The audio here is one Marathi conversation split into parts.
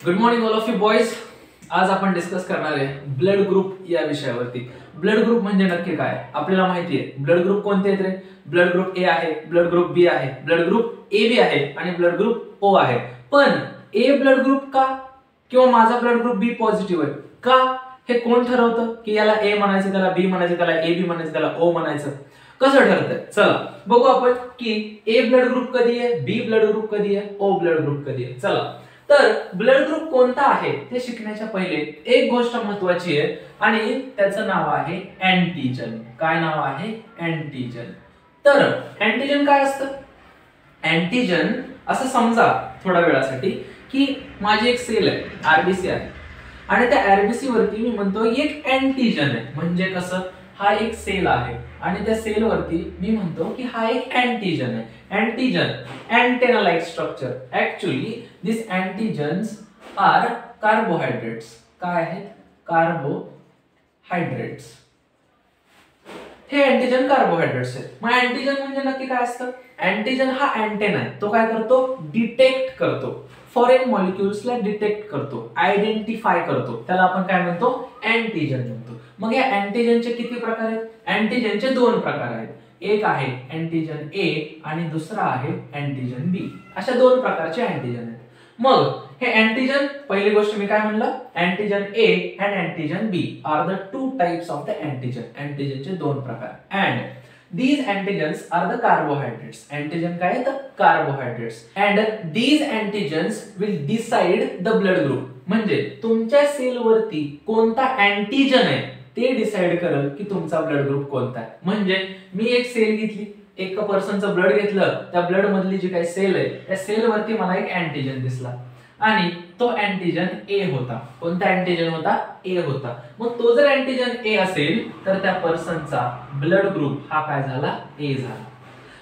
Good morning all of you boys. आज आपण डिस्कस करणार आहे ब्लड ग्रुप या विषयावरती. ब्लड ग्रुप म्हणजे नक्की काय आपल्याला माहिती आहे. ब्लड ग्रुप कोणते आहेत रे? ब्लड ग्रुप ए आहे, ब्लड ग्रुप बी आहे, ब्लड ग्रुप ए बी आहे आणि ब्लड ग्रुप ओ आहे. पण ए ब्लड ग्रुप का किंवा माझा ब्लड ग्रुप बी पॉझिटिव्ह आहे का हे कोण ठरवतं की याला ए म्हणायचं, त्याला बी म्हणायचं, त्याला ए बी म्हणायचं, त्याला ओ म्हणायचं? कसं ठरतंय चला बघू आपण की ए ब्लड ग्रुप कधी आहे, बी ब्लड ग्रुप कधी आहे, ओ ब्लड ग्रुप कधी आहे. चला तर ब्लड ग्रुप कोणता आहे ते शिकण्याच्या पहिले एक गोष्ट महत्त्वाची आहे आणि त्याचं नाव आहे अँटीजन. काय नाव आहे? अँटीजन. तर अँटीजन काय असतं? अँटीजन असं समजा थोड्या वेळासाठी की माझी एक सेल आहे, आरबीसी आहे आणि त्या आरबीसी वरती मी म्हणतो एक अँटीजन आहे. म्हणजे कसं? हा एक सेल आहे आणि त्या सेल वरती मी म्हणतो की हा एक अँटीजन आहे. Antigen antenna like structure. Actually these antigens are carbohydrates. काय आहेत? कार्बोहायड्रेट्स. हे अँटीजन कार्बोहायड्रेट्स आहेत. मग अँटीजन म्हणजे नक्की काय असतं? अँटीजन हा अँटेना आहे. तो काय करतो? डिटेक्ट करतो. फॉरेन मॉलिक्युल्सला डिटेक्ट करतो, आयडेंटिफाय करतो. त्याला आपण काय म्हणतो? अँटीजन म्हणतो. मग या अँटीजनचे किती प्रकार आहेत? अँटीजनचे दोन प्रकार आहेत. एक आहे अँटीजन ए आणि दुसरा आहे अँटीजन बी. अशा दोन प्रकारचे अँटीजन आहेत. मग हे अँटीजन, पहिली गोष्ट मी काय म्हणलं, antigen A and antigen B are the two types of the antigen. अँटीजनचे दोन प्रकार and these antigens are the carbohydrates. Antigen काय आहेत? Carbohydrates. and these antigens will decide the blood group. म्हणजे तुमच्या सेल वरती कोणता अँटीजन आहे ते डिसाइड करेल की तुमचा ब्लड ग्रुप कोणता आहे. म्हणजे मी एक सेल घेतली, एक पर्सनचं ब्लड घेतलं, त्या ब्लड मधली जी काही सेल आहे त्या सेल वरती मला एक अँटीजन दिसला आणि तो अँटीजन ए होता. कोणता अँटीजन होता? ए होता. मग तो जर अँटीजन ए असेल तर त्या पर्सनचा ब्लड ग्रुप हा काय झाला? ए झाला.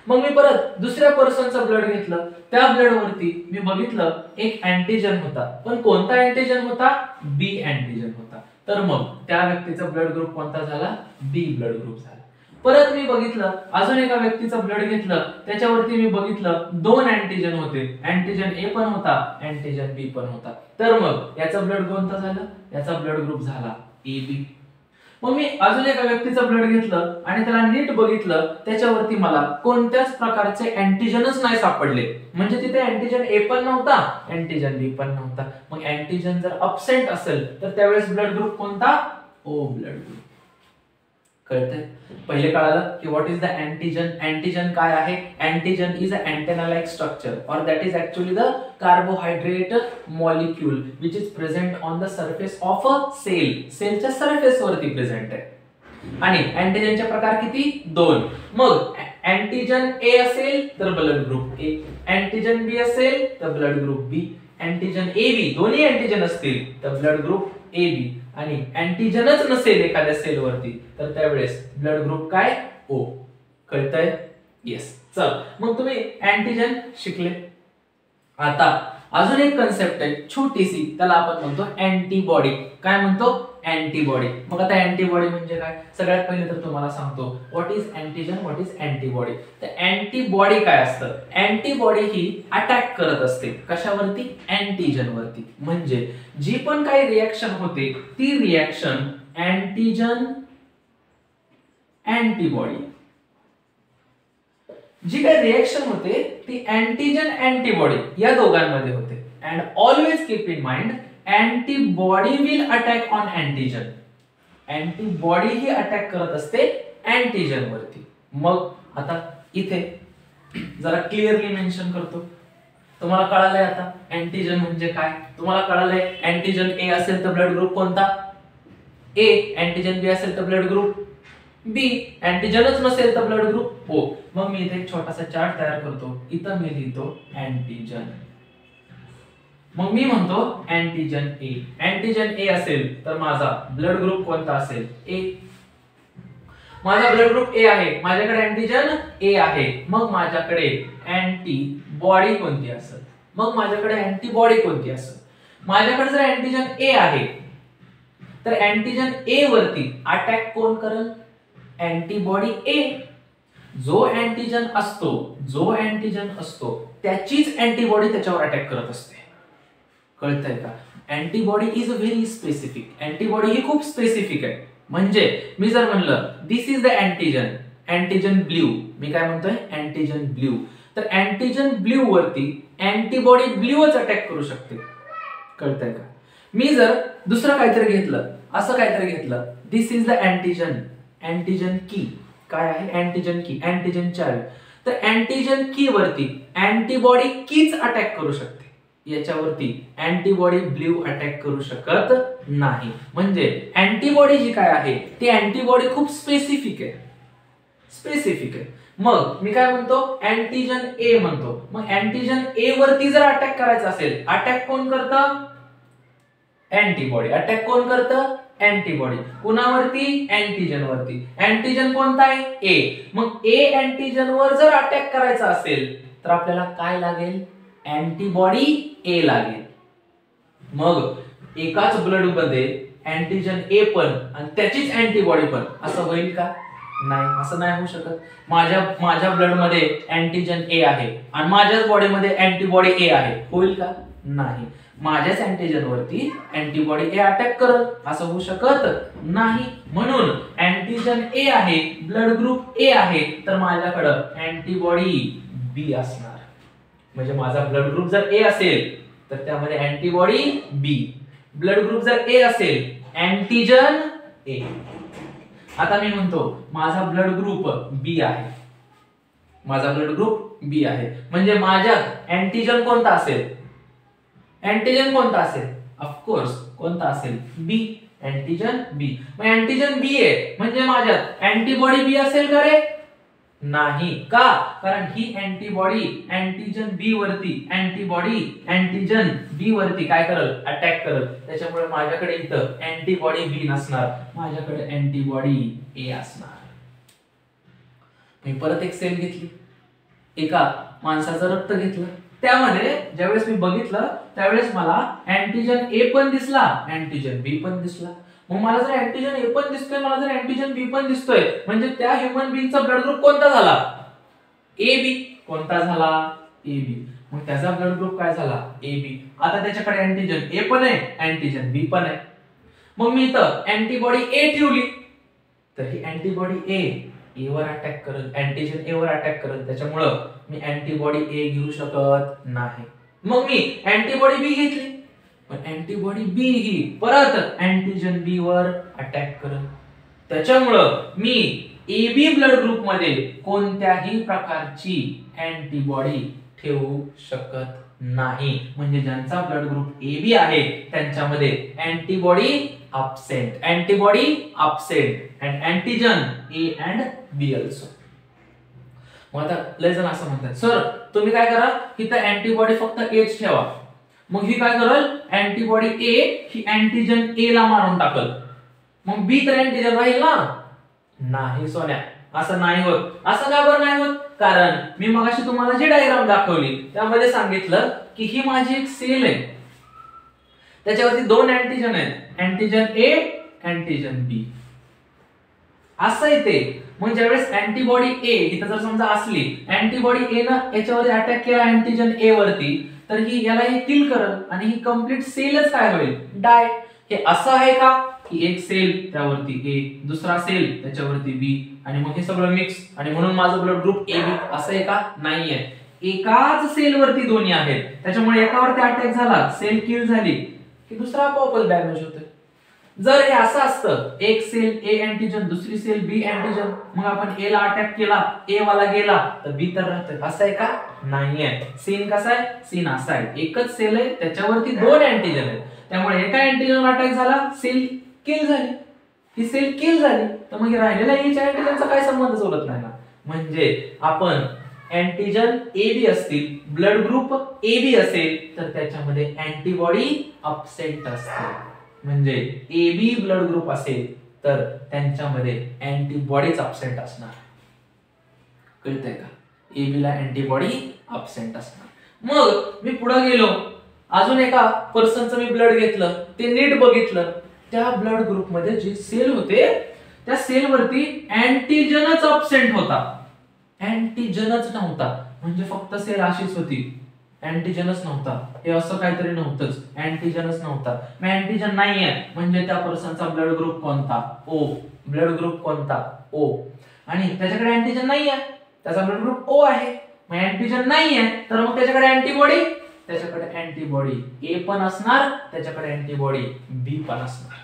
मग मी परत दुसऱ्या पर्सनचं ब्लड घेतलं, त्या ब्लड वरती मी बघितलं एक अँटीजन होता. पण कोणता अँटीजन होता? बी अँटीजन होता. तर मग त्या व्यक्तीचा ब्लड ग्रुप कोणता झाला? बी ब्लड ग्रुप झाला. परत मी बघितलं अजून एका व्यक्तीचं ब्लड घेतलं, त्याच्यावरती मी बघितलं दोन अँटीजन होते. अँटीजन ए पण होता, अँटीजन बी पण होता. तर मग याचा ब्लड कोणता झाला? याचा ब्लड ग्रुप झाला ए बी. मग मी अजून एका व्यक्तीचं ब्लड घेतलं आणि त्याला नीट बघितलं, त्याच्यावरती मला कोणत्याच प्रकारचे अँटीजनच नाही सापडले. म्हणजे तिथे अँटीजन ए पण नव्हता, अँटीजन बी पण नव्हता. मग अँटीजन जर अब्सेंट असेल तर त्यावेळेस ब्लड ग्रुप कोणता? O blood group. कळतंय? पहिले कळालं की what is the antigen. Antigen काय आहे? Antigen is a antenna like structure और that is actually the carbohydrate molecule which is present on the surface of a cell. सेलच्या सरफेस वरती प्रेझेंट आहे. आणि अँटीजनचे प्रकार किती? दोन. मग अँटीजन ए असेल तर blood group A, antigen B असेल तर blood group B, antigen A B दोन्ही अँटीजन असतील तर ब्लड ग्रुप ए बी आणि अँटीजनच नसेल एखाद्या सेल वरती तर त्यावेळेस ब्लड ग्रुप काय? ओ. कळतंय? येस. चल मग तुम्ही अँटीजन शिकले. आता अजून एक कन्सेप्ट आहे छोटीशी, त्याला आपण म्हणतो अँटीबॉडी. काय म्हणतो? अँटीबॉडी. मग आता अँटीबॉडी म्हणजे काय? सगळ्यात पहिले तर तुम्हाला सांगतो what is antigen, what is antibody. तर अँटीबॉडी काय असतं? अँटीबॉडी ही अटॅक करत असते कशावरती? अँटीजन वरती. म्हणजे जी पण काही रिएक्शन होते ती रिएक्शन अँटीजन अँटीबॉडी, जी काही रिएक्शन होते ती अँटीजन अँटीबॉडी या दोघांमध्ये होते. And always keep in mind antibody will attack on antigen. Antibody he attack करत असते अँटीजन वरती. मग आता इथे जरा क्लिअरली मेन्शन करतो. तुम्हाला कळालंय आता अँटीजन म्हणजे काय? तुम्हाला कळालंय अँटीजन ए असेल तर ब्लड ग्रुप कोणता? ए. अँटीजन बी असेल तर ब्लड ग्रुप बी, अँटीजनच नसेल तर ब्लड ग्रुप ओ. मग मी इथे एक छोटासा चार्ट तयार करतो. इथं मी लिहितो अँटीजन. मग मी म्हणतो अँटीजन ए. अँटीजन ए असेल तर माझा ब्लड ग्रुप कोणता असेल? ए. माझा ब्लड ग्रुप ए आहे, माझ्याकडे अँटीजन ए आहे. मग माझ्याकडे अँटीबॉडी कोणती असेल? मग माझ्याकडे अँटीबॉडी कोणती असेल? माझ्याकडे जर अँटीजन ए आहे तर अँटीजन ए वरती अटॅक कोण करेल? अँटीबॉडी ए. जो अँटीजन असतो त्याचीच अँटीबॉडी त्याच्यावर अटॅक करत असते. कळतंय का? Antibody is very specific. Antibody ही खूप स्पेसिफिक आहे. म्हणजे मी जर म्हणलं this is the antigen, antigen blue, मी काय म्हणतोय अँटीजन ब्ल्यू, तर अँटीजन ब्ल्यू वरती अँटीबॉडी ब्ल्यूच अटॅक करू शकते. कळतंय का? मी जर दुसरं काहीतरी घेतलं, असं काहीतरी घेतलं, दिस इज द अँटीजन, अँटीजन की, काय आहे अँटीजन की, अँटीजन चार्ज, तर अँटीजन की वरती अँटीबॉडी कीच अटॅक करू शकते. याच्यावरती अँटीबॉडी ब्ल्यू अटॅक करू शकत नाही. म्हणजे अँटीबॉडी जी काय आहे ती अँटीबॉडी खूप स्पेसिफिक आहे. स्पेसिफिक आहे. मग मी काय म्हणतो अँटीजन ए म्हणतो. मग अँटीजन ए वरती जर अटॅक करायचा असेल, अटॅक कोण करतं? अँटीबॉडी. अटॅक कोण करतं? अँटीबॉडी. कुणावरती? अँटीजन वरती. अँटीजन कोणता आहे? ए. मग ए अँटीजन वर जर अटॅक करायचा असेल तर आपल्याला काय लागेल? अँटीबॉडी ए लागेल. मग एकाच ब्लड मध्ये अँटीजन ए पण आणि त्याचीच अँटीबॉडी पण, असं होईल का? नाही, असं नाही होऊ शकत. माझ्या ब्लड मध्ये अँटीजन ए आहे आणि माझ्याच बॉडीमध्ये अँटीबॉडी ए आहे, होईल का? नाही. माझ्याच अँटीजन वरती अँटीबॉडी ए अटॅक करत, असं होऊ शकत नाही. म्हणून अँटीजन ए आहे, ब्लड ग्रुप ए आहे, तर माझ्याकडे अँटीबॉडी बी असणार. म्हणजे माझा ब्लड ग्रुप जर ए असेल तर त्यामध्ये अँटीबॉडी बी. ब्लड ग्रुप जर ए असेल अँटीजन ए. आता मी म्हणतो माझा ब्लड ग्रुप बी आहे, माझा ब्लड ग्रुप बी आहे, म्हणजे माझ्यात अँटीजन कोणता असेल? अँटीजन कोणता असेल? ऑफकोर्स कोणता असेल? बी. अँटीजन बी. मग अँटीजन बी आहे म्हणजे माझ्यात अँटीबॉडी बी असेल का रे? नाही. का? कारण ही अँटीबॉडी अँटीजन बी वरती अँटीबॉडी अँटीजन बी वरती काय करल? अटॅक करल. त्याच्यामुळे माझ्याकडे इथं अँटीबॉडी बी नसणार, माझ्याकडे अँटीबॉडी ए असणार. मी परत एक सेल घेतली, एका माणसाचं रक्त घेतलं, त्यामध्ये ज्यावेळेस मी बघितलं त्यावेळेस मला अँटीजन ए पण दिसला, अँटीजन बी पण दिसला. मग मला जर अँटीजन ए पण दिसतोय, मला जर अँटीजन बी पण दिसतोय, म्हणजे त्या ह्युमन बीइंगचा ब्लड ग्रुप कोणता झाला? A B. कोणता झाला? A B. मग त्याचा ब्लड ग्रुप काय झाला? A B. आता त्याच्याकडे अँटीजन ए पण आहे, अँटीजन बी पण आहे. मग मी इथं अँटीबॉडी ए ठेवली तर ही अँटीबॉडी ए वर अटॅक करेल, अँटीजन ए वर अटॅक करेल, त्याच्यामुळं मी अँटीबॉडी ए घेऊ शकत नाही. मग मी अँटीबॉडी बी घेतली, पण अँटीबॉडी बी ही परत अँटीजन बी वर अटॅक करेल, त्याच्यामुळं मी ए बी ब्लड ग्रुप मध्ये कोणत्याही प्रकारची अँटीबॉडी ठेवू शकत नाही. म्हणजे ज्यांचा ब्लड ग्रुप ए बी आहे त्यांच्यामध्ये antibody absent, antibody absent and antigen A and B also. मग आता लय जण असं म्हणतात सर तुम्ही काय करा इथं अँटीबॉडी फक्त एच ठेवा. मग ही काय करल अँटीबॉडी ए ही अँटीजन ए ला मारून टाकल, मग बी तर अँटीजन राहील ना. नाही सोन्या असं नाही होत. असं का बरं नाही होत? कारण मी मगाशी तुम्हाला जी डायग्राम दाखवली त्यामध्ये सांगितलं की ही माझी एक सेल आहे, त्याच्यावरती दोन अँटीजन आहेत, अँटीजन ए अँटीजन बी असं येते. मग ज्यावेळेस अँटीबॉडी ए इथं जर समजा असली, अँटीबॉडी ए ना याच्यावरती अटॅक केला अँटीजन ए वरती, तर ही याला हे किल करल आणि ही कंप्लीट सेलच काय होईल डाय. हे असं आहे का की एक सेल त्यावरती ए, दुसरा सेल त्याच्यावरती बी आणि मग हे सगळं मिक्स आणि म्हणून माझं ब्लड ग्रुप ए बी असं आहे का? नाहीये. एकाच सेल वरती दोन्ही आहेत, त्याच्यामुळे एकावरती अटॅक झाला सेल किल झाली की दुसरा आपोआपच डॅमेज होतोय. जर हे असं असतं एक सेल ए अँटीजन दुसरी सेल बी अँटीजन, मग आपण ए ला अटॅक केला ए वाला गेला तर बी तर राहतोय, असं आहे का? नाहीये. सीन कसा आहे? सीन असा आहे एकच सेल आहे त्याच्यावरती दोन अँटीजन आहेत, त्यामुळे एका अँटीजन अटॅक झाला सेल किल झाली, ही सेल किल झाली तर मग राहिलेल्या एच्या अँटीजनचा काय संबंध उरत नाही ना. म्हणजे आपण अँटीजन ए बी असतील, ब्लड ग्रुप ए बी असेल तर त्याच्यामध्ये अँटीबॉडी अब्सेंट असते. म्हणजे ए बी ब्लड ग्रुप असेल तर त्यांच्यामध्ये अँटीबॉडीज अब्सेंट असणार. कळतंय का? ए बी ला अँटीबॉडी अब्सेंट असणार. मग मी पुढे गेलो, अजून एका पर्सनचं मी ब्लड घेतलं, ते नीट बघितलं, त्या ब्लड ग्रुप मध्ये जे सेल होते त्या सेल वरती अँटीजनच अब्सेंट होता, अँटीजनच नव्हता. म्हणजे फक्त सेल अशीच होती, अँटीजनच नव्हता, हे असं काहीतरी नव्हतंच, अँटीजनच नव्हता. मग अँटीजन नाहीये म्हणजे त्या पर्सनचा ब्लड ग्रुप कोणता? ओ. ब्लड ग्रुप कोणता? ओ. आणि त्याच्याकडे अँटीजन नाहीये, त्याचा ब्लड ग्रुप ओ आहे. मग अँटीजन नाहीये तर मग त्याच्याकडे अँटीबॉडी, त्याच्याकडे अँटीबॉडी ए पण असणार, त्याच्याकडे अँटीबॉडी बी पण असणार.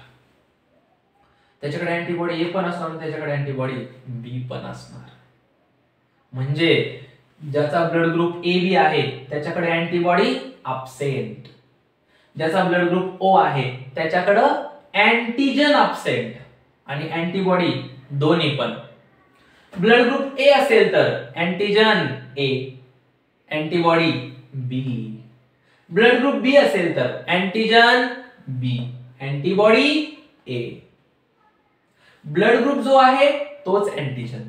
त्याच्याकडे अँटीबॉडी ए पण असणार, त्याच्याकडे अँटीबॉडी बी पण असणार. म्हणजे ज्याचा ब्लड ग्रुप ए बी आहे त्याच्याकडे अँटीबॉडी अब्सेंट, ज्याचा ब्लड ग्रुप ओ आहे त्याच्याकडे अँटीजन अब्सेंट आणि अँटीबॉडी दोन्ही पण. ब्लड ग्रुप ए असेल तर अँटीजन ए, अँटीबॉडी बी. ब्लड ग्रुप बी असेल तर अँटीजन बी, अँटीबॉडी ए. ब्लड ग्रुप जो आहे तोच अँटीजन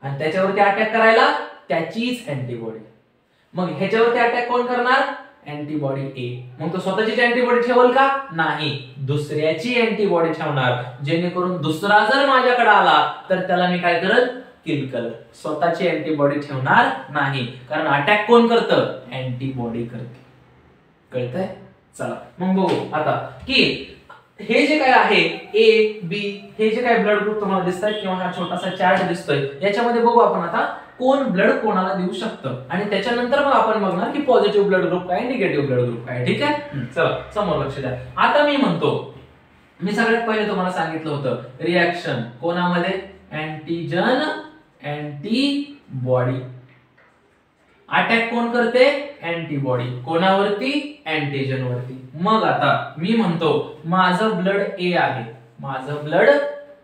आणि त्याच्यावरती अटॅक करायला त्याचीच अँटीबॉडी. मग ह्याच्यावरती अटॅक कोण करणार? अँटीबॉडी ए. मग तो स्वतःचीच अँटीबॉडी ठेवल का? नाही, दुसऱ्याची अँटीबॉडी ठेवणार, जेणेकरून दुसरा जर माझ्याकडे आला तर त्याला मी काय करल? किल करल. स्वतःची अँटीबॉडी ठेवणार नाही, कारण अटॅक कोण करतं? अँटीबॉडी करते. कळतंय? चला मग बघू आता की हे जे काय आहे ए बी, हे जे काय ब्लड ग्रुप तुम्हाला दिसतात किंवा हा छोटासा चार्ट दिसतोय, याच्यामध्ये बघू आपण आता कोण ब्लड कोणाला देऊ शकतं आणि त्याच्यानंतर मग आपण बघणार की पॉझिटिव्ह ब्लड ग्रुप काय, निगेटिव्ह ब्लड ग्रुप काय. ठीक आहे? चला समोर लक्ष द्या. आता मी म्हणतो, मी सगळ्यात पहिले तुम्हाला सांगितलं होतं रिॲक्शन कोणामध्ये? Antigen antibody. अटॅक कोण करते? अँटीबॉडी. कोणावरती? अँटीजन वरती. मग आता मी म्हणतो माझं ब्लड ए आहे, माझं ब्लड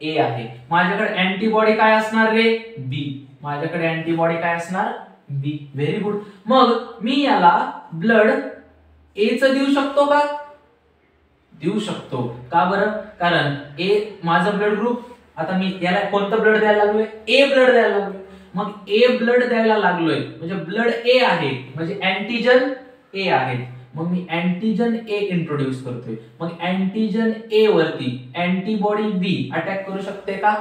ए आहे, माझ्याकडे अँटीबॉडी काय असणार रे? बी. माझ्याकडे अँटीबॉडी काय असणार? बी. Very good. मग मी याला ब्लड ए च देऊ शकतो का? देऊ शकतो. का बरं? कारण ए माझं ब्लड ग्रुप, आता मी याला कोणतं ब्लड द्यायला लागलोय? ए ब्लड द्यायला लागलोय. मग ए ब्लड द्यायला लागलोय म्हणजे ब्लड ए आहे म्हणजे अँटीजन ए आहे. मग मी अँटीजन ए इंट्रोड्यूस करतोय. मग अँटीजन ए वरती अँटीबॉडी बी अटॅक करू शकते का?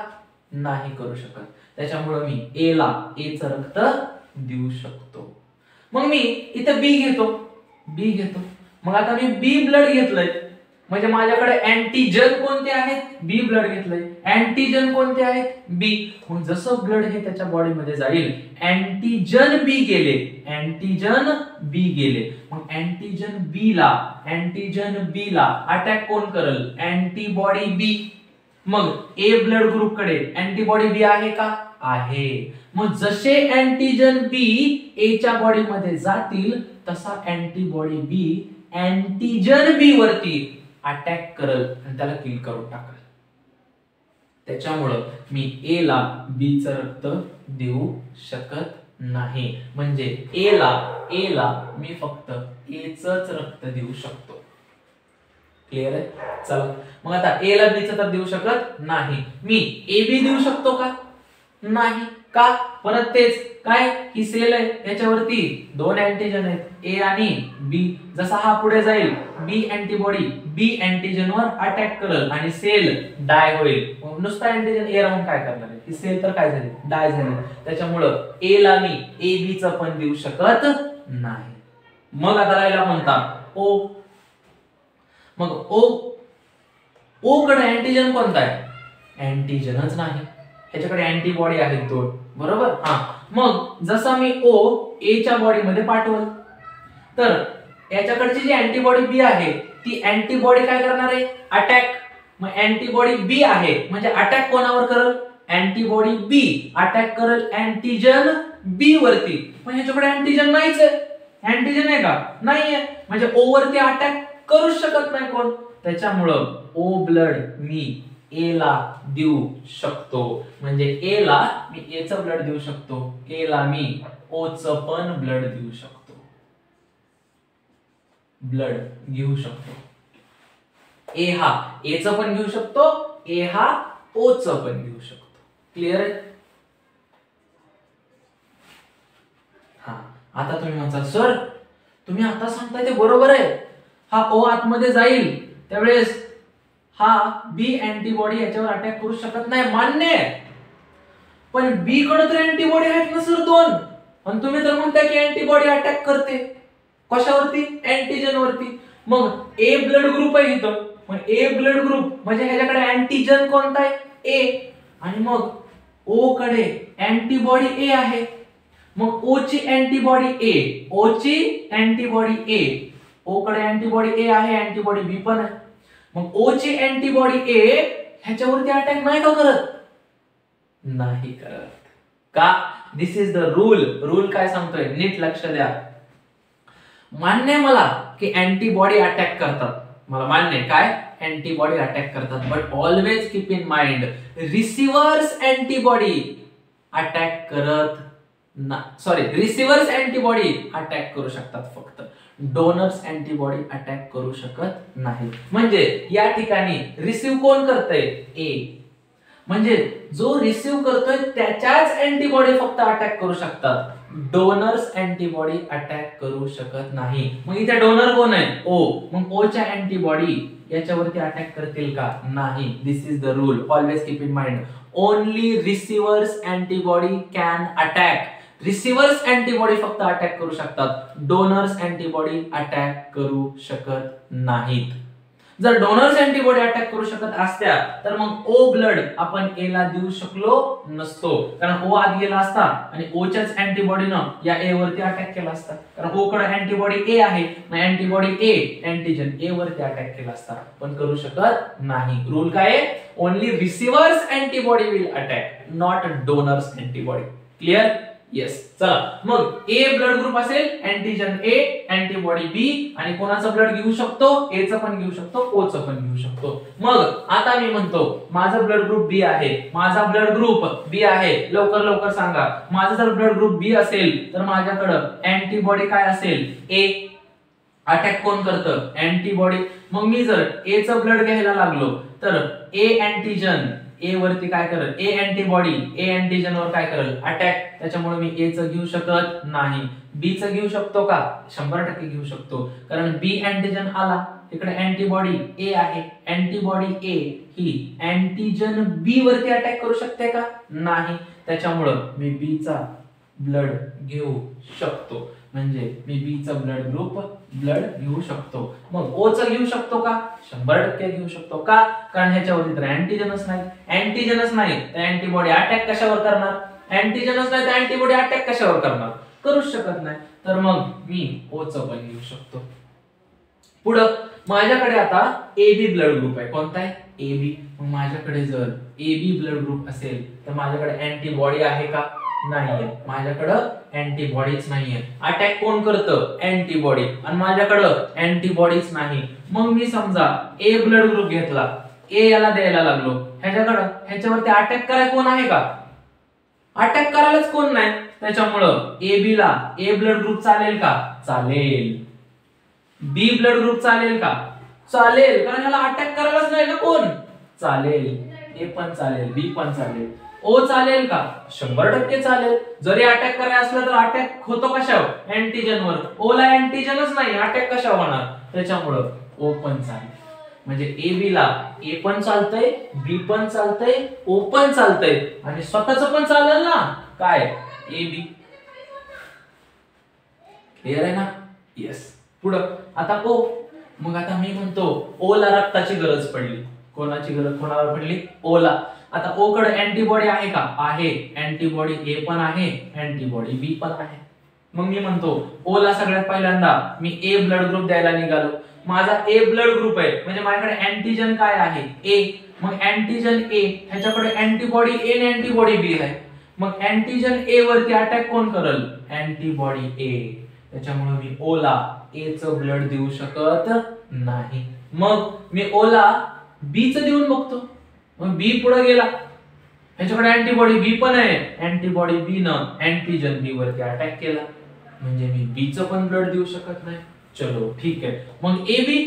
नाही करू शकत. त्याच्यामुळे मी ए ला ए चं रक्त देऊ शकतो. मग मी इथे बी घेतो. मग आता मी बी ब्लड घेतलंय म्हणजे माझ्याकडे अँटीजन कोणते आहेत? बी ब्लड घेतलंय. अँटीजन कोणते आहेत? बी. मग जसं ब्लड हे त्याच्या बॉडीमध्ये जाईल, अँटीजन बी गेले. मग अँटीजन बी ला अटॅक कोण करल? अँटीबॉडी बी. मग ए ब्लड ग्रुप कडे अँटीबॉडी बी आहे का? आहे. मग जसे अँटीजन बी ए च्या बॉडी मध्ये जातील तसा अँटीबॉडी बी अँटीजन बी वरती अटॅक करल आणि त्याला किल करून टाकल. त्याच्यामुळं मी ए ला बी चं रक्त देऊ शकत नाही. म्हणजे ए ला मी फक्त ए चंच रक्त देऊ शकतो. क्लिअर आहे? चला मग आता ए ला बी चं तर देऊ शकत नाही. मी ए बी देऊ शकतो का? नाही. का? परत तेच काय, ही सेल आहे, याच्यावरती दोन अँटीजन आहेत, ए आणि बी. जसा हा पुढे जाईल बी अँटीबॉडी बी अँटीजन वर अटॅक करल आणि सेल डाय होईल. नुसता अँटीजन ए राहून काय करणार आहे? ही सेल तर काय झाली? डाय झाली. त्याच्यामुळं ए ला मी ए बी चं पण देऊ शकत नाही. मग आता राहिला कोणता? ओ. मग ओ कडे अँटीजन कोणता आहे? अँटीजनच नाही, याच्याकडे अँटीबॉडी आहेत दोन. बरोबर? हा. मग जसा मी ओ ए च्या बॉडी मध्ये पाठवल तर याच्याकडची जी अँटीबॉडी बी आहे ती अँटीबॉडी काय करणार आहे? अटॅक. मग अँटीबॉडी बी आहे म्हणजे अटॅक कोणावर करल? अँटीबॉडी बी अटॅक करल अँटीजन बी वरती. मग ह्याच्याकडे अँटीजन नाहीच आहे. अँटीजन आहे का? नाहीये. म्हणजे ओ वरती अटॅक करू शकत नाही कोण. त्याच्यामुळं ओ ब्लड मी ए ला देऊ शकतो. म्हणजे ए ला मी ए चं ब्लड देऊ शकतो, ए ला मी ओ चं पण ब्लड देऊ शकतो. ब्लड घेऊ शकतो. ए हा ए चं पण घेऊ शकतो, ए हा ओ चं पण घेऊ शकतो. क्लिअर आहे? हा. आता तुम्ही म्हणता सर तुम्ही आता सांगताय ते बरोबर आहे, हा ओ आतमध्ये जाईल त्यावेळेस हा बी अँटीबॉडी याच्यावर अटॅक करू शकत नाही. मान्य आहे. पण बी कडे तर अँटीबॉडी आहेत ना सर दोन, आणि तुम्ही तर म्हणताय की अँटीबॉडी अटॅक करते. कशावरती? अँटीजन वरती. मग ए ब्लड ग्रुप आहे इथं, मग ए ब्लड ग्रुप म्हणजे ह्याच्याकडे अँटीजन कोणता आहे? ए. आणि मग ओ कडे अँटीबॉडी ए आहे. मग ओ ची अँटीबॉडी ए, ओ ची अँटीबॉडी ए, ओ कडे अँटीबॉडी ए आहे, अँटीबॉडी बी पण आहे. मग ओ ची अँटीबॉडी ए ह्याच्यावरती अटॅक नाही का करत? नाही करत. का? दिस इज द रूल. रूल काय सांगतोय नीट लक्ष द्या. मान्य आहे मला की अँटीबॉडी अटॅक करतात, मला मान्य आहे काय अँटीबॉडी अटॅक करतात, but always keep in mind receivers antibody attack करत ना, सॉरी रिसिव्हर्स अँटीबॉडी अटॅक करू शकतात फक्त, डोनर्स अँटीबॉडी अटॅक करू शकत नाही. म्हणजे या ठिकाणी रिसिव्ह कोण करतंय? ए. म्हणजे जो रिसिव्ह करतोय त्याच्याच अँटीबॉडी फक्त अटॅक करू शकतात, डोनर्स अँटीबॉडी अटॅक करू शकत नाही. मग इथे डोनर कोण आहे? ओ. मग ओ च्या अँटीबॉडी याच्यावरती अटॅक करतील का? नाही. This is the rule, always keep in mind. Only receivers antibody can attack. Receivers antibody फक्त अटॅक करू शकतात, डोनर्स अँटीबॉडी अटॅक करू शकत नाहीत. जर डोनर्स अँटीबॉडी अटॅक करू शकत असत्या तर मग ओ ब्लड आपण ए ला देऊ शकलो नसतो, कारण ओ आत गेला असता आणि ओ च्याच अँटीबॉडीनं या ए वरती अटॅक केला असता, कारण ओ कडे अँटीबॉडी ए आहे, मग अँटीबॉडी ए अँटीजन ए वरती अटॅक केला असता, पण करू शकत नाही. रूल काय आहे? Only receivers antibody will attack, not donors antibody. Clear? Yes. चला मग ए ब्लड ग्रुप असेल, अँटीजन ए, अँटीबॉडी बी, आणि कोणाचं ब्लड घेऊ शकतो? ए चं पण घेऊ शकतो, ओ चं पण घेऊ शकतो. मग आता मी म्हणतो माझा ब्लड ग्रुप बी आहे, माझा ब्लड ग्रुप बी आहे, लवकर लवकर सांगा. माझा जर ब्लड ग्रुप बी असेल तर माझ्याकडं अँटीबॉडी काय असेल? ए. अटॅक कोण करतं? अँटीबॉडी. मग मी जर ए चं ब्लड घ्यायला लागलो तर ए अँटीजन ए वरती काय करेल? ए अँटीबॉडी ए अँटीजन वर काय करेल? अटॅक. त्याच्यामुळे मी ए चं घेऊ शकत नाही. बी चं घेऊ शकतो का? 100% घेऊ शकतो, कारण बी अँटीजन आला, इकडे अँटीबॉडी ए आहे, अँटीबॉडी ए ही अँटीजन बी वरती अटॅक करू शकते का? नाही. त्याच्यामुळे मी बी चा ब्लड घेऊ शकतो, म्हणजे मी बी चा ब्लड घेऊ शकतो. मग ओ चं घेऊ शकतो का? 100% घेऊ शकतो. का? कारण ह्याच्यावरती तर अँटीजनच नाही. अँटीजनच नाही तर अँटीबॉडी अटॅक कशावर करणार? अँटीजनच नाही तर अँटीबॉडी अटॅक कशावर करणार? करूच शकत नाही. तर मग मी ओ चं पण घेऊ शकतो. पुढं माझ्याकडे आता ए बी ब्लड ग्रुप आहे. कोणता आहे? A B. मग माझ्याकडे जर ए बी ब्लड ग्रुप असेल तर माझ्याकडे अँटीबॉडी आहे का? नाहीये. माझ्याकडं अँटीबॉडीच नाहीये. अटॅक कोण करतं? अँटीबॉडी. आणि माझ्याकडं अँटीबॉडीच नाही. मग मी समजा ए ब्लड ग्रुप घेतला, ए याला द्यायला लागलो, ह्याच्यावरती अटॅक करायला कोण आहे का? अटॅक करायलाच कोण नाही. त्याच्यामुळं ए बी ला ए ब्लड ग्रुप चालेल का? चालेल. बी ब्लड ग्रुप चालेल का? चालेल, कारण ह्याला अटॅक करायलाच नाही ना कोण. चालेल. ए पण चालेल, बी पण चालेल. ओ चालेल का? 100% चालेल. जरी अटॅक करायला असलं तर अटॅक होतो कशावर? अँटीजनवर. ओ ला अँटीजनच नाही, अटॅक कशावर होणार? त्याच्यामुळं ओ पण चालेल. म्हणजे ए बी ला ए पण चालतंय, बी पण चालतंय, ओ पण चालतंय, आणि स्वतःच पण चालेल ना. काय? A B. क्लिअर आहे ना? येस. पुढं आता ओ. मग आता मी म्हणतो ओ ला रक्ताची गरज पडली. कोणाची गरज? कोणाला पडली? ओ ला. आता ओ कडे अँटीबॉडी आहे का? आहे. अँटीबॉडी ए पण आहे, अँटीबॉडी बी पण आहे. मग मी म्हणतो ओ ला सगळ्यात पहिल्यांदा मी ए ब्लड ग्रुप द्यायला निघालो. माझा ए ब्लड ग्रुप आहे, म्हणजे माझ्याकडे अँटीजन काय आहे? ए. मग अँटीजन ए ह्याच्याकडे अँटीबॉडी ए आणि अँटीबॉडी बी आहे. मग अँटीजन ए वरती अटॅक कोण करल? अँटीबॉडी ए. त्याच्यामुळे मी ओ ला ए चं ब्लड देऊ शकत नाही. मग मी ओ ला बी चं देऊन बघतो. मग बी पुढे गेला, ह्याच्याकडे अँटीबॉडी बी पण आहे, अँटीबॉडी बी न अँटीजन बी वरती अटॅक केला, म्हणजे मी बी चं पण ब्लड देऊ शकत नाही. चलो ठीक आहे. मग ए बी,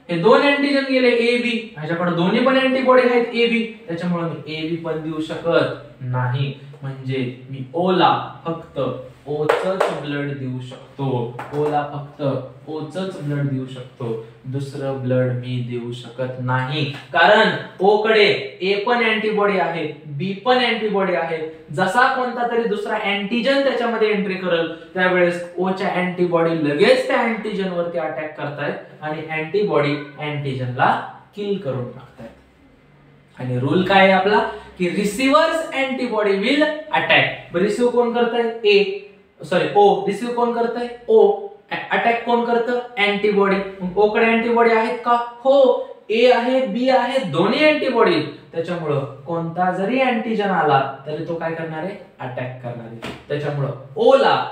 हे दोन अँटीजन गेले ए बी, ह्याच्याकडे दोन्ही पण अँटीबॉडी आहेत ए बी, त्याच्यामुळे मी ए बी पण देऊ शकत नाही. म्हणजे मी ओ ला फक्त ओचच ब्लड देऊ शकतो. ओला फक्त ओचच ब्लड देऊ शकतो, दुसरं ब्लड मी देऊ शकत नाही. कारण ओ कडे ए पण अँटीबॉडी आहे, बी पण अँटीबॉडी आहे. जसा कोणता तरी दुसरा अँटीजन त्याच्यामध्ये एंट्री करेल त्यावेळेस ओ च्या अँटीबॉडी लगेच त्या अँटीजन वरती अटॅक करतायत आणि अँटीबॉडी अँटीजनला किल करून टाकतायत. आणि रूल काय आहे आपला की receivers antibody will attack. Receive कोण करतंय? ए सॉरी ओ. रिसीव्ह कोण करतंय? ओ. अटॅक कोण करतं? अँटीबॉडी. ओ कडे अँटीबॉडी आहेत का? हो. ए आहे, बी आहे, दोन्ही अँटीबॉडी. त्याच्यामुळं कोणता जरी अँटीजन आला तरी तो काय करणार आहे? अटॅक करणार आहे. त्याच्यामुळं ओ ला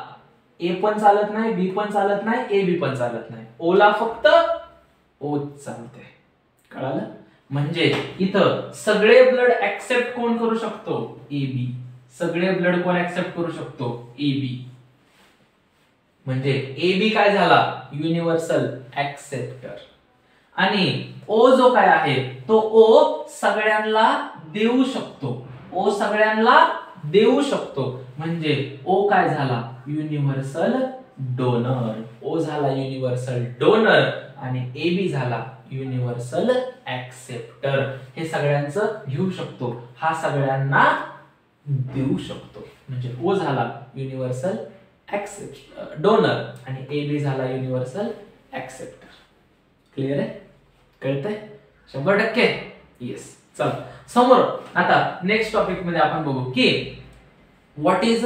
ए पण चालत नाही, बी पण चालत नाही, ए बी पण चालत नाही. ओ ला फक्त ओ चालते. कळालं? म्हणजे इथं सगळे ब्लड ऍक्सेप्ट कोण करू शकतो? A B. सगळे ब्लड कोण ऍक्सेप्ट करू शकतो? A B. म्हणजे ए बी काय झाला? Universal acceptor. आणि ओ जो काय आहे तो ओ सगळ्यांना देऊ शकतो. ओ सगळ्यांना देऊ शकतो म्हणजे ओ काय झाला? Universal donor. ओ झाला युनिव्हर्सल डोनर आणि ए बी झाला युनिव्हर्सल ऍक्सेप्टर. हे सगळ्यांचं घेऊ शकतो, हा सगळ्यांना देऊ शकतो. म्हणजे ओ झाला युनिव्हर्सल ऍक्सेप्ट डोनर आणि ए बी झाला युनिव्हर्सल ऍक्सेप्टर. क्लिअर आहे? कळतंय? 100%? येस. चल समोर आता नेक्स्ट टॉपिक मध्ये आपण बघू की what is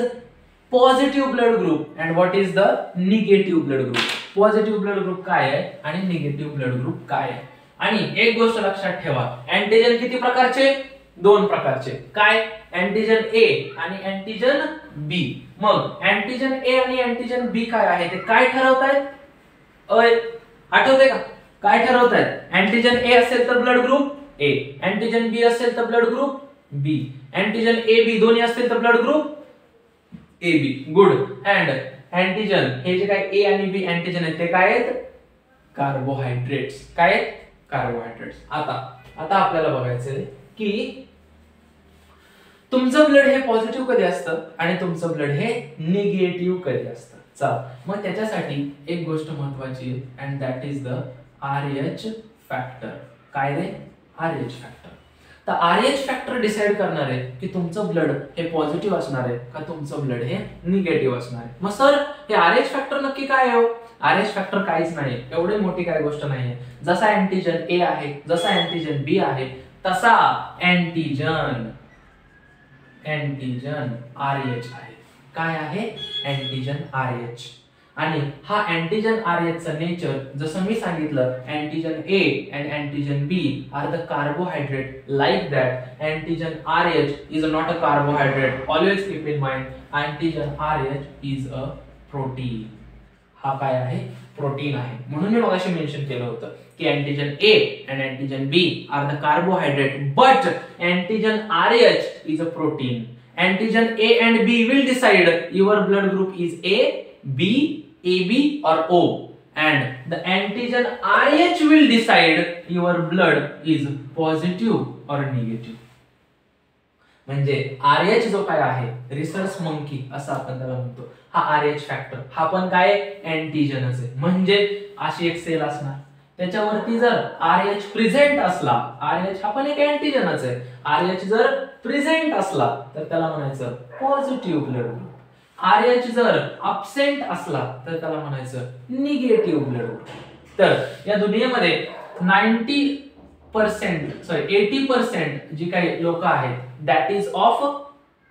positive blood group and what is the negative blood group. Positive blood group काय आहे आणि निगेटिव्ह ब्लड ग्रुप काय आहे. आणि एक गोष्ट लक्षात ठेवा, अँटीजन किती प्रकारचे? 2 प्रकारचे. काय? अँटीजन ए आणि अँटीजन बी. मग अँटीजन ए आणि अँटीजन बी काय आहे ते काय ठरवतायत? आठवतंय का? काय ठरवतायत? अँटीजन ए असेल तर blood group A, antigen B असेल तर blood group B, antigen A B दोन्ही असतील तर blood group A B. Good. And antigen हे जे काय ए आणि बी अँटीजन आहेत ते काय आहेत? कार्बोहायड्रेट्स. काय आहेत? कार्बोहायड्रेट्स. आता आपल्याला बघायचंय की तुमचं ब्लड हे पॉझिटिव्ह कधी असतं आणि तुमचं ब्लड हे निगेटिव्ह कधी असतं. चला मग त्याच्यासाठी एक गोष्ट महत्वाची आहे and that is the RH factor. काय रे? RH factor. तर RH फॅक्टर डिसाइड करणार आहे की तुमचं ब्लड हे पॉझिटिव्ह असणार आहे का तुमचं ब्लड हे निगेटिव्ह असणार आहे. मग सर हे RH फॅक्टर नक्की काय आहे? RH फॅक्टर काहीच नाही, एवढी मोठी काय गोष्ट नाहीये. जसा अँटीजन ए आहे, जसा अँटीजन बी आहे, तसा अँटीजन RH आहे. काय आहे? Antigen RH. आणि हा अँटीजन RH चा नेचर जसं मी सांगितलं, antigen A and antigen B are the carbohydrate. Like that antigen RH is not a carbohydrate. Always keep in mind antigen RH is a protein. हा काय आहे? प्रोटीन आहे. म्हणून मी मगाशी मेन्शन केलं होतं की antigen A and antigen B are the carbohydrate but antigen RH is a protein. Antigen A and B will decide your blood group is A, B, AB or O, and the antigen RH will decide your blood is positive or negative. म्हणजे RH जो काय आहे रिसर्च मंकी असं आपण त्याला म्हणतो, हा RH फॅक्टर हा पण काय अँटीजनच आहे. म्हणजे अशी एक सेल असणार त्याच्यावरती जर RH प्रेझेंट असला, RH हा पण एक अँटीजनच आहे, RH जर प्रेझेंट असला तर त्याला म्हणायचं पॉझिटिव्ह ब्लड ग्रुप. RH जर अब्सेंट असला तर त्याला म्हणायचं निगेटिव्ह ब्लड ग्रुप. तर या दुनियेमध्ये 80% जी काही लोक आहेत that is of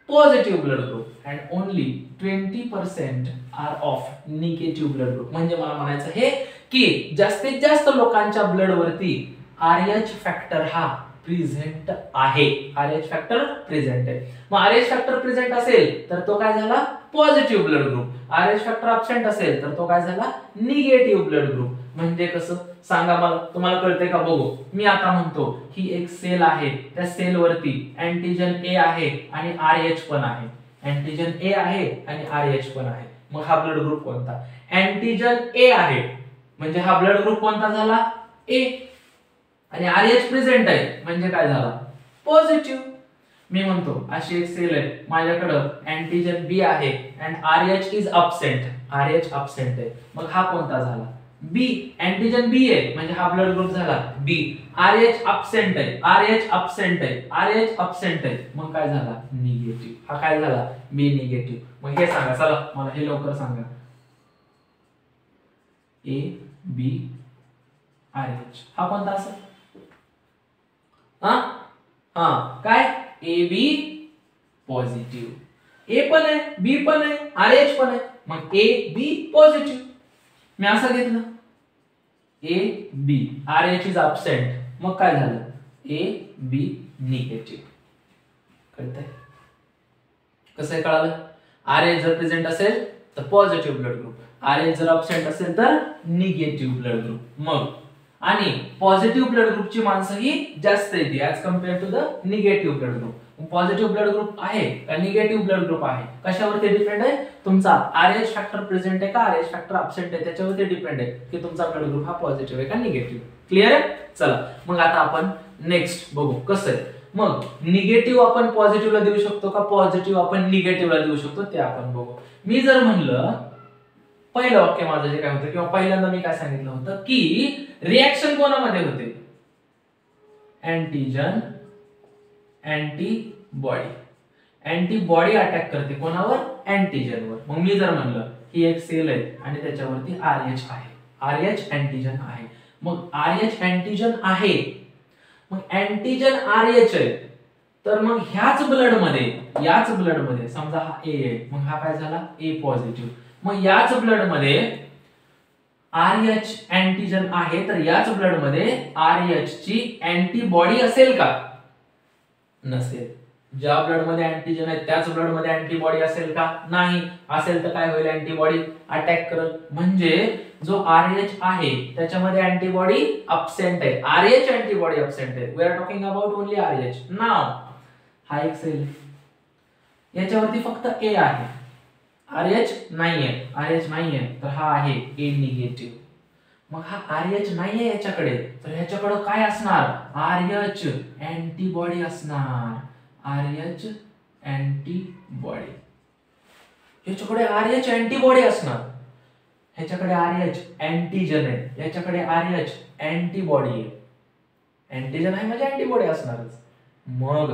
positive blood group and only 20% are of negative blood group. म्हणजे मला म्हणायचं हे की जास्तीत जास्त लोकांच्या ब्लड वरती RH फॅक्टर हा प्रेझेंट आहे. RH फॅक्टर प्रेझेंट आहे. मग RH फॅक्टर प्रेझेंट असेल तर तो काय झाला positive blood group. RH factor absent असेल तर तो काय झाला निगेटिव्ह ब्लड ग्रुप. म्हणजे कसं सांगा मला, तुम्हाला कळतंय का? बघू. मी आता म्हणतो ही एक सेल आहे, त्या सेल वरती अँटीजन ए आहे आणि RH पण आहे. अँटीजन ए आहे आणि RH पण आहे. मग हा ब्लड ग्रुप कोणता? अँटीजन ए आहे म्हणजे हा ब्लड ग्रुप कोणता झाला? ए. आणि RH प्रेझेंट आहे म्हणजे काय झाला? पॉझिटिव्ह. मी म्हणतो अशी एक सेल आहे, माझ्याकडं अँटीजन बी आहे and RH is absent, RH absent आहे, मग हा कोणता झाला? बी. अँटीजन बी आहे म्हणजे हा ब्लड ग्रुप झाला बी. RH अबसेंट आहे, RH अबसेंट आहे, RH अबसेंट आहे, मग काय झाला? निगेटिव्ह. हा काय झाला? बी निगेटिव्ह. मग हे सांगा, चला मला हे लवकर सांगा. ए बी RH हा कोणता असेल? काय? ए बी पॉझिटिव्ह. ए पण आहे, बी पण आहे, RH पण आहे, मग ए बी पॉझिटिव्ह. मी असं घेतलं A B, RH is absent, मग काय झालं? A B negative. कळतंय? कसं आहे कळालं? RH जर प्रेझेंट असेल तर पॉझिटिव्ह ब्लड ग्रुप, RH जर अबसेंट असेल तर निगेटिव्ह ब्लड ग्रुप. मग आणि पॉझिटिव्ह ब्लड ग्रुपची माणसं ही जास्त येते as compare to the negative blood group. Positive blood group आहे का निगेटिव्ह ब्लड ग्रुप आहे, कशावरती डिपेंड आहे? तुमचा RH फॅक्टर प्रेझेंट आहे का RH फॅक्टर अबसेंट आहे, त्याच्यावरती डिपेंड आहे की तुमचा ब्लड ग्रुप हा पॉझिटिव्ह आहे का निगेटिव्ह. क्लिअर आहे? चला मग आता आपण नेक्स्ट बघू कसं आहे. मग निगेटिव्ह आपण पॉझिटिव्हला देऊ शकतो का पॉझिटिव्ह आपण निगेटिव्हला देऊ शकतो ते आपण बघू. मी जर म्हणलं पहिलं वाक्य माझं जे काय होतं किंवा पहिल्यांदा मी काय सांगितलं होतं की रिएक्शन कोणामध्ये होते? Antigen antibody. अँटीबॉडी अटॅक करते कोणावर? अँटीजनवर. मग मी जर म्हणलं ही एक सेल आहे आणि त्याच्यावरती RH आहे, RH अँटीजन आहे, मग RH अँटीजन आहे, मग अँटीजन RH आहे, तर मग याच ब्लड मध्ये समजा हा ए आहे, मग हा काय झाला? ए पॉझिटिव्ह. मग याच ब्लड मध्ये RH अँटीजन आहे, तर याच ब्लड मध्ये RH ची अँटीबॉडी असेल का? नसेल. ज्या ब्लड मध्ये अँटीजन आहे त्याच ब्लड मध्ये अँटीबॉडी असेल का? नाही. असेल तर काय होईल? अँटीबॉडी अटॅक करल. म्हणजे जो RH आहे त्याच्यामध्ये अँटीबॉडी अबसेंट आहे, RH अँटीबॉडी अबसेंट आहे. We are talking about only RH. Now हा एक सेल, याच्यावरती फक्त ए आहे, RH नाहीये, RH नाहीये, तर हा आहे ए निगेटिव्ह. मग हा RH नाहीये याच्याकडे, तर ह्याच्याकडे काय असणार? RH अँटीबॉडी असणार, RH अँटीबॉडी. ह्याच्याकडे RH अँटीबॉडी असणार, ह्याच्याकडे RH अँटीजन आहे, याच्याकडे RH अँटीबॉडी आहे. अँटीजन आहे म्हणजे अँटीबॉडी असणारच. मग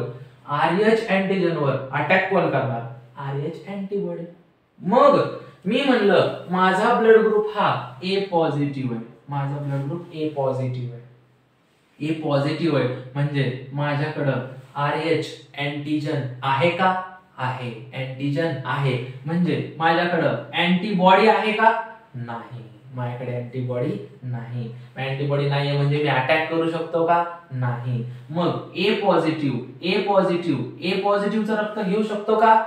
RH अँटीजन वर अटॅक कोण करणार? RH antibody. मग मी म्हणलं माझा ब्लड ग्रुप हा ए पॉझिटिव्ह आहे, माझा ब्लड ग्रुप ए पॉझिटिव्ह आहे, ए पॉझिटिव्ह आहे म्हणजे माझ्याकडं RH अँटीजन आहे का? आहे. अँटीजन आहे म्हणजे माझ्याकडं अँटीबॉडी आहे का? नाही, माझ्याकडे अँटीबॉडी नाही. अँटीबॉडी नाहीये म्हणजे मी अटॅक करू शकतो का? नाही. मग ए पॉझिटिव्हचं रक्त घेऊ शकतो का?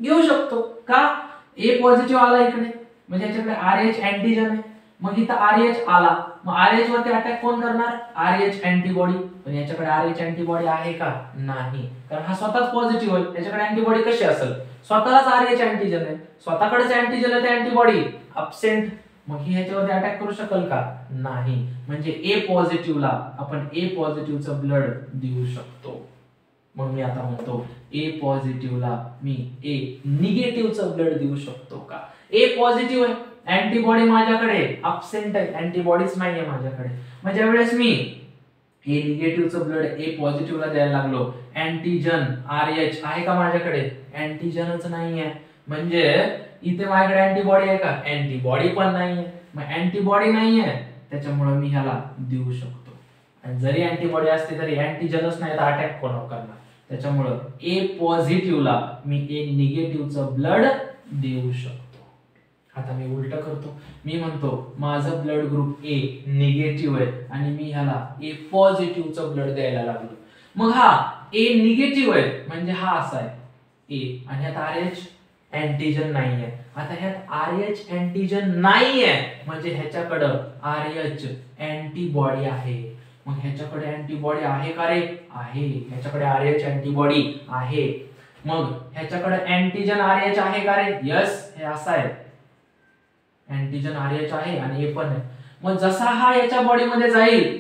घेऊ शकतो. का? ए पॉझिटिव्ह आला इकडे म्हणजे याच्याकडे RH अँटीजन आहे, मग इथं RH आला, मग RH वरती अटॅक कोण करणार? RH antibody. पण याच्याकडे RH अँटीबॉडी आहे का? नाही, कारण हा स्वतःच पॉझिटिव्ह आहे, याच्याकडे अँटीबॉडी कशी असेल? स्वतःलाच RH अँटीजन आहे, स्वतःकडेच अँटीजन आहे, ते अँटीबॉडी अबसेंट, मग ही ह्याच्यावरती अटॅक करू शकेल का? नाही. म्हणजे ए पॉझिटिव्हला आपण ए पॉझिटिव्हचं ब्लड देऊ शकतो. मग मी आता म्हणतो ए पॉझिटिव्हला मी ए निगेटिव्हचं ब्लड देऊ शकतो का? ए पॉझिटिव्ह आहे, अँटीबॉडी माझ्याकडे अबसेंट आहे, अँटीबॉडीच नाहीये माझ्याकडे. मग ज्यावेळेस मी ए निगेटिव्हचं ब्लड ए पॉझिटिव्हला द्यायला लागलो, अँटीजन RH आहे का माझ्याकडे? अँटीजनच नाहीये, म्हणजे इथे माझ्याकडे अँटीबॉडी आहे का? अँटीबॉडी पण नाहीये. मग अँटीबॉडी नाहीये त्याच्यामुळे मी ह्याला देऊ शकतो. आणि जरी अँटीबॉडी असते तरी अँटीजनच नाही तर अटॅक कोण करणार? त्याच्यामुळे ए पॉझिटिव्हला मी ए निगेटिव्हचं ब्लड देऊ शकतो. आता मी उलट करतो, मी म्हणतो माझं ब्लड ग्रुप ए निगेटिव्ह आहे आणि मी ह्याला ए पॉझिटिव्हचं ब्लड द्यायला लागलो. मग हा ए निगेटिव्ह आहे म्हणजे हा असा आहे ए, आणि ह्यात RH अँटीजन नाहीये. आता ह्यात RH अँटीजन नाहीये म्हणजे ह्याच्याकडं RH अँटीबॉडी आहे. मग ह्याच्याकडे अँटीबॉडी आहे का रे? आहे. ह्याच्याकडे RH अँटीबॉडी आहे. मग ह्याच्याकडे अँटीजन RH आहे का रे? यस, हे असं आहे, अँटीजन RH आहे आणि हे पण आहे. मग जसा हा याच्या बॉडीमध्ये जाईल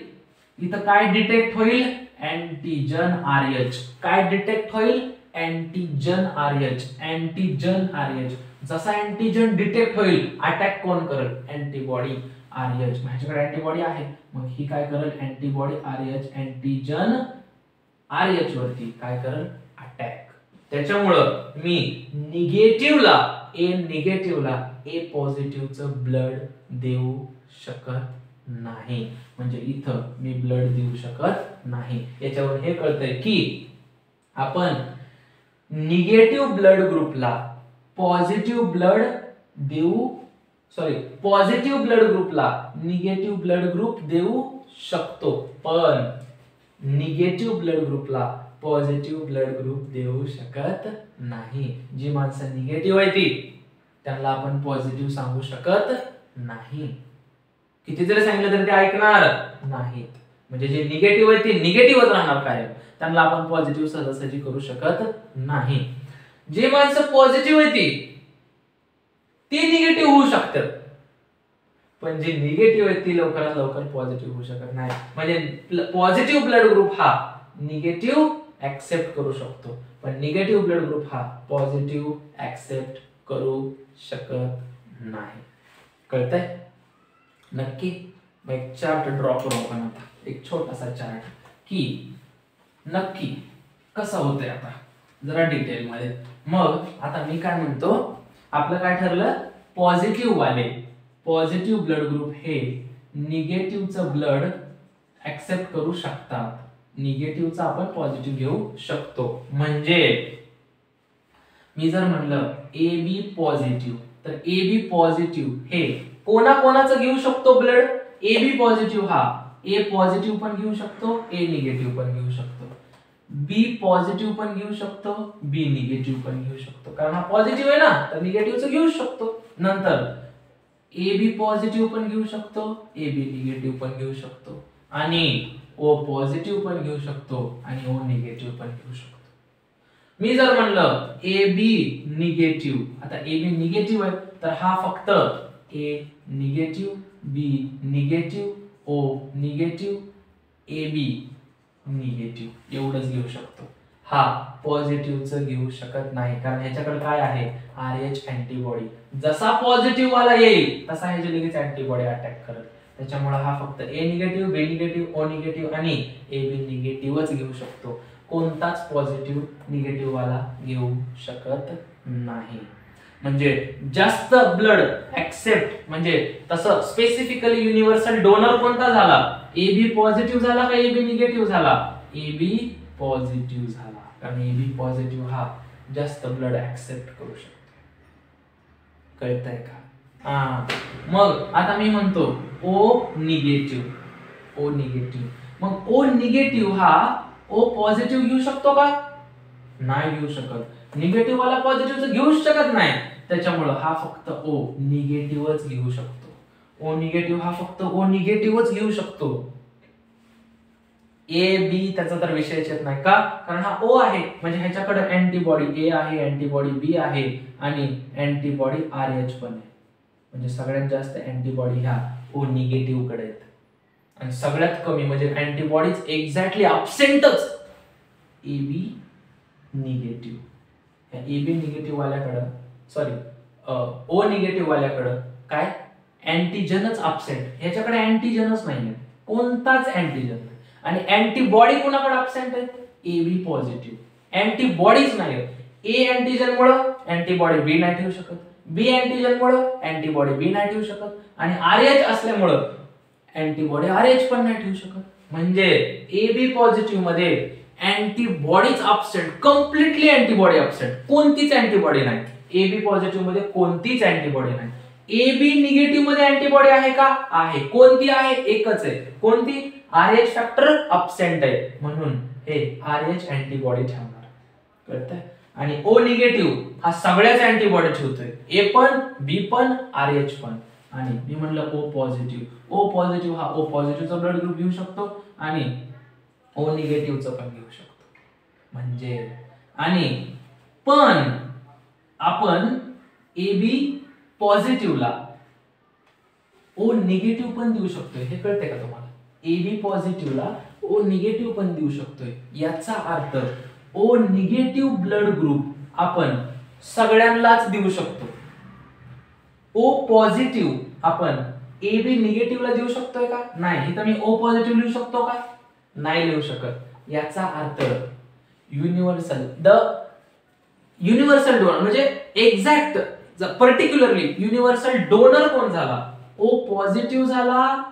इथं काय डिटेक्ट होईल, अँटीजन RH. काय डिटेक्ट होईल, अँटीजन RH. Antigen RH. जसा अँटीजन डिटेक्ट होईल अटॅक कोण करेल, अँटीबॉडी RH. माझ्याकडे अँटीबॉडी आहे, मग ही काय करेल, अँटीबॉडी RH अँटीजन RH वरती काय करेल, अटॅक. त्याच्यामुळं मी निगेटिव्हला ए पॉझिटिव्हचं ब्लड देऊ शकत नाही. म्हणजे इथं मी ब्लड देऊ शकत नाही. याच्यावर हे कळतंय की आपण निगेटिव्ह ब्लड ग्रुपला पॉझिटिव्ह ब्लड ग्रुपला निगेटिव्ह ब्लड ग्रुप देऊ शकतो, पण निगेटिव्ह ब्लड ग्रुपला पॉझिटिव्ह ब्लड ग्रुप देऊ शकत नाही. जी माणसं निगेटिव्ह आहे ती त्यांना आपण पॉझिटिव्ह सांगू शकत नाही. किती जरी सांगितलं तरी ते ऐकणार नाहीत. म्हणजे जे निगेटिव्ह आहे ते निगेटिव्हच राहणार काय, त्यांना आपण पॉझिटिव्ह सहजासहजी करू शकत नाही. जे माणसं पॉझिटिव्ह आहे ती निगेटिव्ह होऊ शकतात, पण जे निगेटिव्ह आहे ती लवकरात लवकर पॉझिटिव्ह होऊ शकत नाही. म्हणजे पॉझिटिव्ह ब्लड ग्रुप हा निगेटिव्ह ऍक्सेप्ट करू शकतो, पण निगेटिव्ह ब्लड ग्रुप हा पॉझिटिव्ह ऍक्सेप्ट करू शकत नाही. कळतंय नक्की? मग एक चार्ट ड्रॉ करू आपण आता, एक छोटासा चार्ट, की नक्की कसं होतंय आता जरा डिटेल मध्ये. मग आता मी काय म्हणतो, आपलं काय ठरलं, पॉझिटिव्ह ब्लड ग्रुप हे निगेटिव्हचं ब्लड ऍक्सेप्ट करू शकतात. निगेटिव्हचा आपण पॉझिटिव्ह घेऊ शकतो. म्हणजे मी जर म्हणलं AB पॉझिटिव्ह, तर AB पॉझिटिव्ह हे कोणाकोणाचं घेऊ शकतो ब्लड. AB पॉझिटिव्ह हा A पॉझिटिव्ह पण घेऊ शकतो, A निगेटिव्ह पण घेऊ शकतो. B पॉझिटिव्ह पण घेऊ शकतो, B निगेटिव्ह पण घेऊ शकतो. कारण हा पॉझिटिव्ह आहे ना, तर निगेटिव्हचं घेऊ शकतो. नंतर AB पॉझिटिव्ह पण घेऊ शकतो, AB निगेटिव्ह पण घेऊ शकतो, आणि O पॉझिटिव्ह पण घेऊ शकतो आणि O निगेटिव्ह पण घेऊ शकतो. मी जर म्हणलं AB निगेटिव्ह, आता AB निगेटिव्ह आहे तर हा फक्त A negative, B negative, O negative, AB negative एवढंच घेऊ शकतो. हा पॉझिटिव्हचं घेऊ शकत नाही, कारण ह्याच्याकडे काय आहे, RH अँटीबॉडी. जसा पॉझिटिव्ह वाला येईल तसा ह्याची लगेच अँटीबॉडी अटॅक करेल. त्याच्यामुळे हा फक्त A negative, B negative, O negative आणि AB निगेटिव्हच घेऊ शकतो. कोणताच पॉझिटिव्ह निगेटिव्ह वाला घेऊ शकत नाही. म्हणजे जास्त ब्लड ऍक्सेप्ट, म्हणजे तसं स्पेसिफिकली युनिव्हर्सल डोनर कोणता झाला, AB पॉझिटिव्ह झाला का AB निगेटिव्ह झाला, AB पॉझिटिव्ह झाला. कारण AB पॉझिटिव्ह हा जास्त ब्लड ऍक्सेप्ट करू शकतो. कळतंय का? मग आता मी म्हणतो O निगेटिव्ह, मग O निगेटिव्ह हा O पॉझिटिव्ह घेऊ शकतो का, नाही घेऊ शकत. निगेटिव्ह वाला पॉझिटिव्हचं घेऊच शकत नाही, त्याच्यामुळं हा फक्त O निगेटिव्हच घेऊ शकतो. O निगेटिव्ह हा फक्त O निगेटिव्हच घेऊ शकतो. A B त्याचा तर विषयच येत नाही का, कारण हा O आहे, म्हणजे ह्याच्याकडे अँटीबॉडी A आहे, अँटीबॉडी B आहे आणि अँटीबॉडी RH पण आहे. म्हणजे सगळ्यात जास्त अँटीबॉडी ह्या O निगेटिव्ह कडे आहेत, आणि सगळ्यात कमी म्हणजे अँटीबॉडीज एक्झॅक्टली अब्सेंटच AB निगेटिव्ह. या AB निगेटिव्ह वाल्याकडं, O निगेटिव्ह वाल्याकडं काय, अँटीजनच अब्सेंट. ह्याच्याकडे अँटीजनच नाहीये, कोणताच अँटीजन नाही. आणि अँटीबॉडी कोणाकडे अब्सेंट आहे, AB पॉझिटिव्ह. अँटीबॉडीज नाही. A अँटीजन मुळे अँटीबॉडी B नाही ठेवू शकत, B अँटीजन मुळे अँटीबॉडी B नाही ठेवू शकत, आणि RH असल्यामुळे अँटीबॉडी RH पण नाही ठेवू शकत. म्हणजे AB पॉझिटिव्ह मध्ये antibodies absent, completely antibody absent, कोणतीच अँटीबॉडी नाही. AB पॉझिटिव्ह मध्ये कोणतीच अँटीबॉडी नाही. AB निगेटिव्ह मध्ये अँटीबॉडी आहे का, आहे. कोणती आहे, एकच आहे. कोणती, RH फॅक्टर अब्सेंट आहे, म्हणून हे RH अँटीबॉडी ठेवणार. कळतंय? आणि O निगेटिव्ह हा सगळ्याच अँटीबॉडी ठेवतोय, A पण, B पण, RH पण. आणि मी म्हणलं O पॉझिटिव्ह हा O पॉझिटिव्हचा ब्लड ग्रुप घेऊ शकतो आणि O निगेटिव्हचा पण घेऊ शकतो. म्हणजे आणि पण आपण AB पॉझिटिव्हला O निगेटिव्ह पण देऊ शकतो. हे कळतंय का तुम्हाला? ए बी पॉझिटिव्हला ओ निगेटिव्ह पण देऊ शकतोय. याचा अर्थ ओ निगेटिव्ह ब्लड ग्रुप आपण सगळ्यांनाच देऊ शकतो. ओ पॉझिटिव्ह आपण ए बी निगेटिव्हला देऊ शकतोय का? नाही. इथं मी ओ पॉझिटिव्ह लिहू शकतो का? नाही लिहू शकत. याचा अर्थ युनिव्हर्सल डोनर म्हणजे एक्झॅक्ट पर्टिक्युलरली युनिव्हर्सल डोनर कोण झाला? ओ पॉझिटिव्ह झाला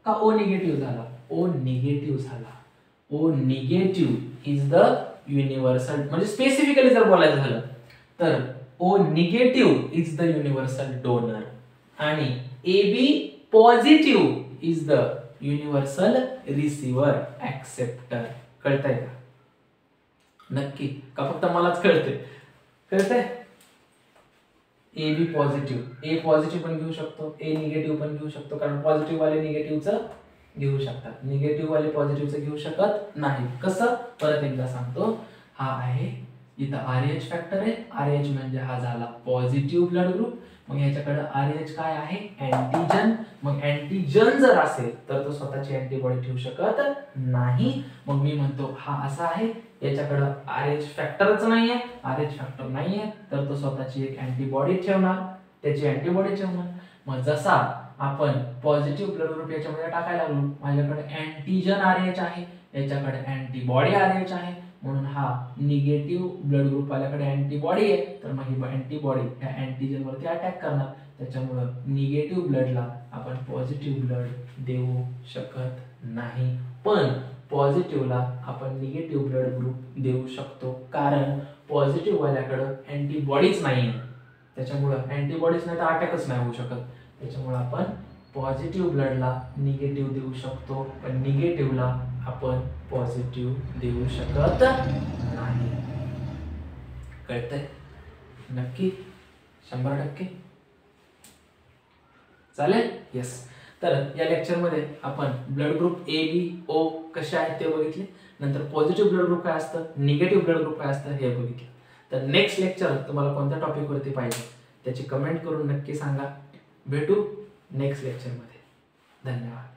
का ओ निगेटिव्ह झाला? ओ निगेटिव्ह झाला. O negative is the universal, म्हणजे स्पेसिफिकली जर बोलायचं झालं तर O negative is the universal donor आणि A B positive is the universal receiver acceptor. कळतंय का? नक्की का फक्त मलाच कळतंय? कळतंय? ए बी पॉझिटिव्ह, ए पॉझिटिव्ह पण घेऊ शकतो, ए निगेटिव्ह पण घेऊ शकतो, कारण पॉझिटिव्ह वाले निगेटिव्हचं घेऊ शकतात, निगेटिव्ह वाले पॉझिटिव्हचं घेऊ शकत नाही. कसं? परत एकदा सांगतो. हा आहे इथं RH फॅक्टर आहे. RH म्हणजे हा झाला पॉझिटिव्ह ब्लड ग्रुप. मग ह्याच्याकडे RH काय आहे? अँटीजन. मग अँटीजन जर असेल तर तो स्वतःची अँटीबॉडी ठेवू शकत नाही. मग मी म्हणतो हा असा आहे, याच्याकडे RH फॅक्टरच नाहीये, RH फॅक्टर नाहीये, तर तो स्वतःची एक अँटीबॉडी ठेवणार, त्याची अँटीबॉडी ठेवणार. मग जसा आपण पॉझिटिव्ह ब्लड ग्रुप याच्यामध्ये टाकायला लागलो, माझ्याकडे अँटीजन RH आहे, याच्याकडे अँटीबॉडी RH आहे, म्हणून हा निगेटिव्ह ब्लड ग्रुप वाल्याकडे अँटीबॉडी आहे, तर मग ही अँटीबॉडी त्या अँटीजन वरती अटॅक करणार. त्याच्यामुळे निगेटिव्ह ब्लडला आपण पॉझिटिव्ह ब्लड देऊ शकत नाही. पण पॉझिटिव्हला आपण निगेटिव्ह ब्लड ग्रुप देऊ शकतो, कारण पॉझिटिव्ह वाल्याकडे अँटीबॉडीज नाही आहे. त्याच्यामुळे अँटीबॉडीज नाही तर अटॅकच नाही होऊ शकत. त्याच्यामुळे आपण पॉझिटिव्ह ब्लडला निगेटिव्ह देऊ शकतो, पण निगेटिव्हला आपण पॉझिटिव्ह देऊ शकत नाही. कळतंय? नक्की? 100%? चालेल? येस. तर या लेक्चरमध्ये आपण blood group A B O कसे आहेत ते बघितले. नंतर पॉझिटिव्ह ब्लड ग्रुप काय असतं, निगेटिव्ह ब्लड ग्रुप काय असतं हे बघितलं. तर नेक्स्ट लेक्चर तुम्हाला कोणत्या टॉपिकवरती पाहिजे त्याची कमेंट करून नक्की सांगा. भेटू नेक्स्ट लेक्चरमध्ये. धन्यवाद.